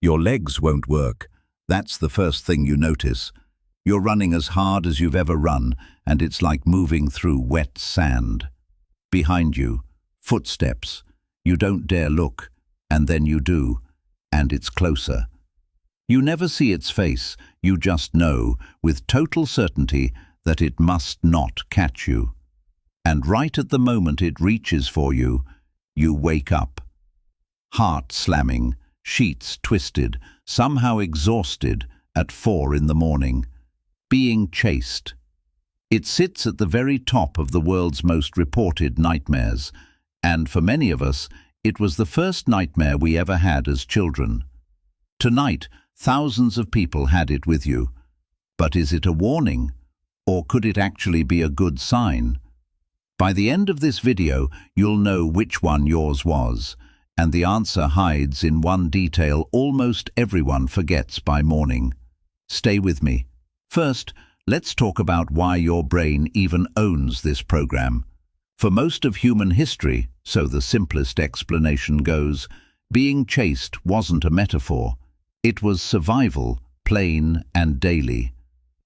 Your legs won't work. That's the first thing you notice. You're running as hard as you've ever run, and it's like moving through wet sand. Behind you, footsteps. You don't dare look, and then you do, and it's closer. You never see its face, you just know, with total certainty, that it must not catch you. And right at the moment it reaches for you, you wake up. Heart slamming, sheets twisted, somehow exhausted, at 4 in the morning. Being chased. It sits at the very top of the world's most reported nightmares, and for many of us, it was the first nightmare we ever had as children. Tonight, thousands of people had it with you. But is it a warning? Or could it actually be a good sign? By the end of this video, you'll know which one yours was, and the answer hides in one detail almost everyone forgets by morning. Stay with me. First, let's talk about why your brain even owns this program. For most of human history, so the simplest explanation goes, being chased wasn't a metaphor. It was survival, plain and daily.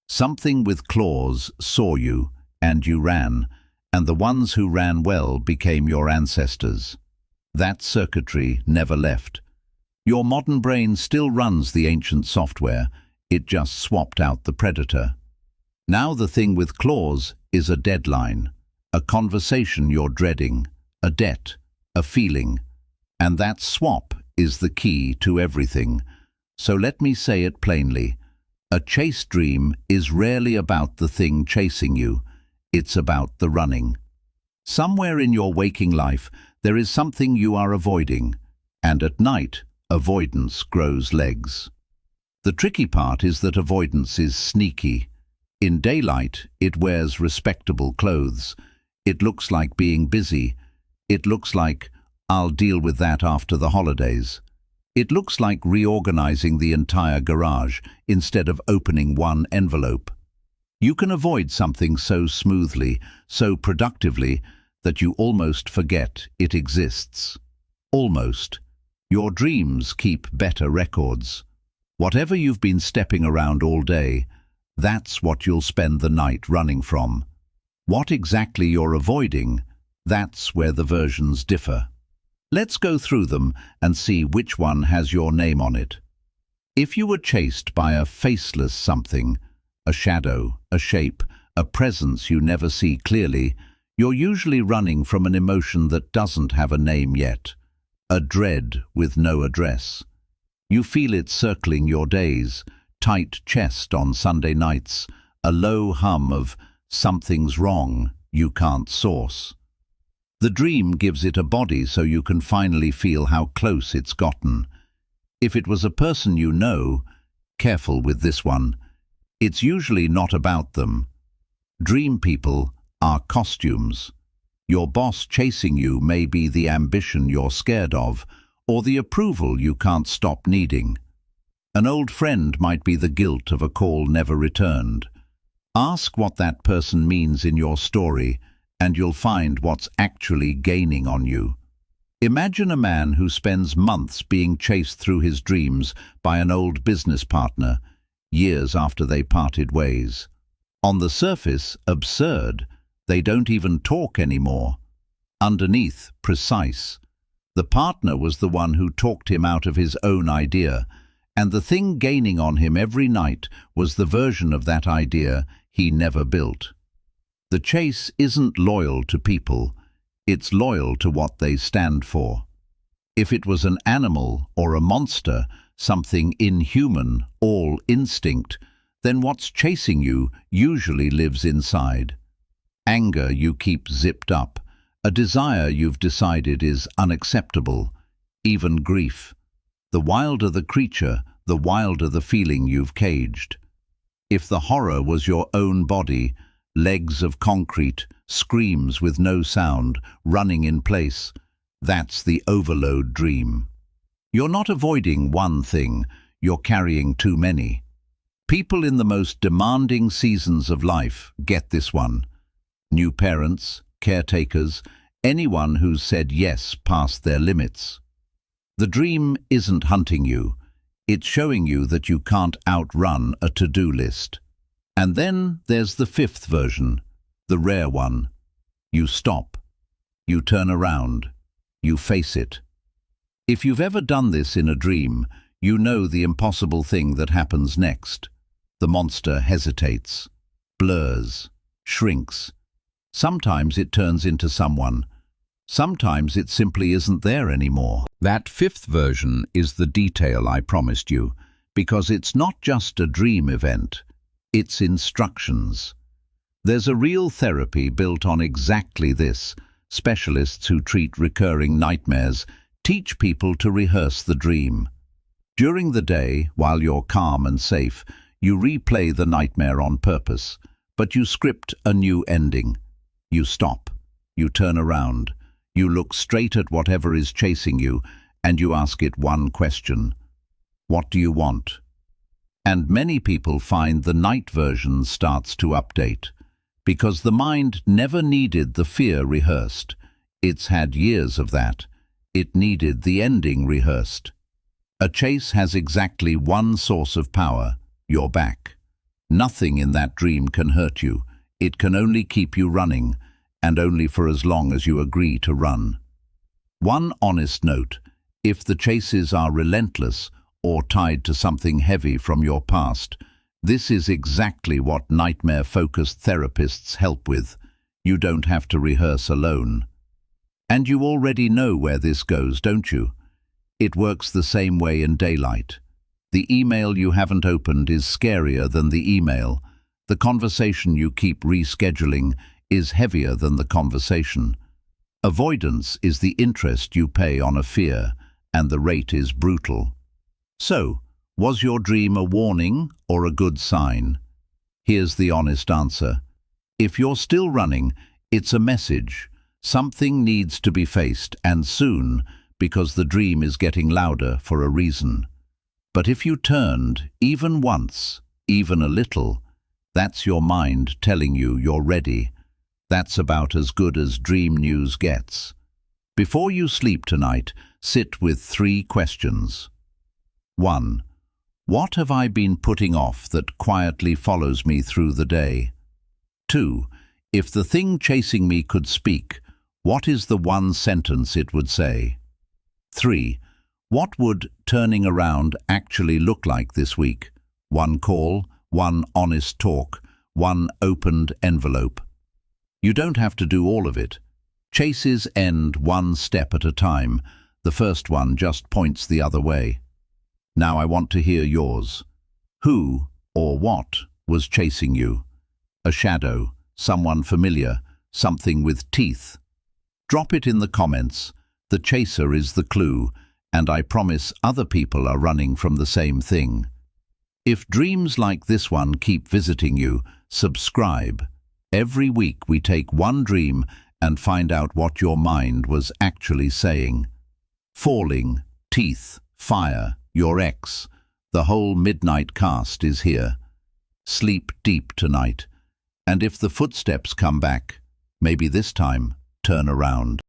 Something with claws saw you, and you ran, and the ones who ran well became your ancestors. That circuitry never left. Your modern brain still runs the ancient software, it just swapped out the predator. Now the thing with claws is a deadline, a conversation you're dreading, a debt, a feeling. And that swap is the key to everything. So let me say it plainly. A chase dream is rarely about the thing chasing you. It's about the running. Somewhere in your waking life, there is something you are avoiding, and at night, avoidance grows legs. The tricky part is that avoidance is sneaky. In daylight, it wears respectable clothes. It looks like being busy. It looks like, I'll deal with that after the holidays. It looks like reorganizing the entire garage instead of opening one envelope. You can avoid something so smoothly, so productively, that you almost forget it exists. Almost. Your dreams keep better records. Whatever you've been stepping around all day, that's what you'll spend the night running from. What exactly you're avoiding, that's where the versions differ. Let's go through them and see which one has your name on it. If you were chased by a faceless something, a shadow, a shape, a presence you never see clearly, you're usually running from an emotion that doesn't have a name yet, a dread with no address. You feel it circling your days, tight chest on Sunday nights, a low hum of something's wrong you can't source. The dream gives it a body so you can finally feel how close it's gotten. If it was a person you know, careful with this one. It's usually not about them. Dream people are costumes. Your boss chasing you may be the ambition you're scared of, or the approval you can't stop needing. An old friend might be the guilt of a call never returned. Ask what that person means in your story, and you'll find what's actually gaining on you. Imagine a man who spends months being chased through his dreams by an old business partner, years after they parted ways. On the surface, absurd. They don't even talk anymore. Underneath, precise. The partner was the one who talked him out of his own idea, and the thing gaining on him every night was the version of that idea he never built. The chase isn't loyal to people, it's loyal to what they stand for. If it was an animal or a monster, something inhuman, all instinct, then what's chasing you usually lives inside. Anger you keep zipped up, a desire you've decided is unacceptable, even grief. The wilder the creature, the wilder the feeling you've caged. If the horror was your own body, legs of concrete, screams with no sound, running in place, that's the overload dream. You're not avoiding one thing, you're carrying too many. People in the most demanding seasons of life get this one. New parents, caretakers, anyone who's said yes past their limits. The dream isn't hunting you, It's showing you that you can't outrun a to-do list. And then there's the fifth version, the rare one. You stop. You turn around. You face it. If you've ever done this in a dream, you know the impossible thing that happens next. The monster hesitates, blurs, shrinks. Sometimes it turns into someone. Sometimes it simply isn't there anymore. That fifth version is the detail I promised you, because it's not just a dream event, it's instructions. There's a real therapy built on exactly this. Specialists who treat recurring nightmares teach people to rehearse the dream. During the day, while you're calm and safe, you replay the nightmare on purpose, but you script a new ending. You stop. You turn around. You look straight at whatever is chasing you, and you ask it one question. What do you want? And many people find the night version starts to update, because the mind never needed the fear rehearsed. It's had years of that. It needed the ending rehearsed. A chase has exactly one source of power, your back. Nothing in that dream can hurt you. It can only keep you running, and only for as long as you agree to run. One honest note: if the chases are relentless or tied to something heavy from your past, this is exactly what nightmare-focused therapists help with. You don't have to rehearse alone. And you already know where this goes, don't you? It works the same way in daylight. The email you haven't opened is scarier than the email. The conversation you keep rescheduling is heavier than the conversation. Avoidance is the interest you pay on a fear, and the rate is brutal. So, was your dream a warning or a good sign? Here's the honest answer. If you're still running, it's a message. Something needs to be faced, and soon, because the dream is getting louder for a reason. But if you turned, even once, even a little, that's your mind telling you you're ready. That's about as good as dream news gets. Before you sleep tonight, sit with 3 questions. 1. What have I been putting off that quietly follows me through the day? 2. If the thing chasing me could speak, what is the one sentence it would say? 3. What would turning around actually look like this week? 1 call, 1 honest talk, 1 opened envelope. You don't have to do all of it. Chases end 1 step at a time. The first one just points the other way. Now I want to hear yours. Who or what was chasing you? A shadow, someone familiar, something with teeth. Drop it in the comments. The chaser is the clue, and I promise other people are running from the same thing. If dreams like this one keep visiting you, subscribe. Every week we take one dream and find out what your mind was actually saying. Falling, teeth, fire, your ex. The whole midnight cast is here. Sleep deep tonight. And if the footsteps come back, maybe this time, turn around.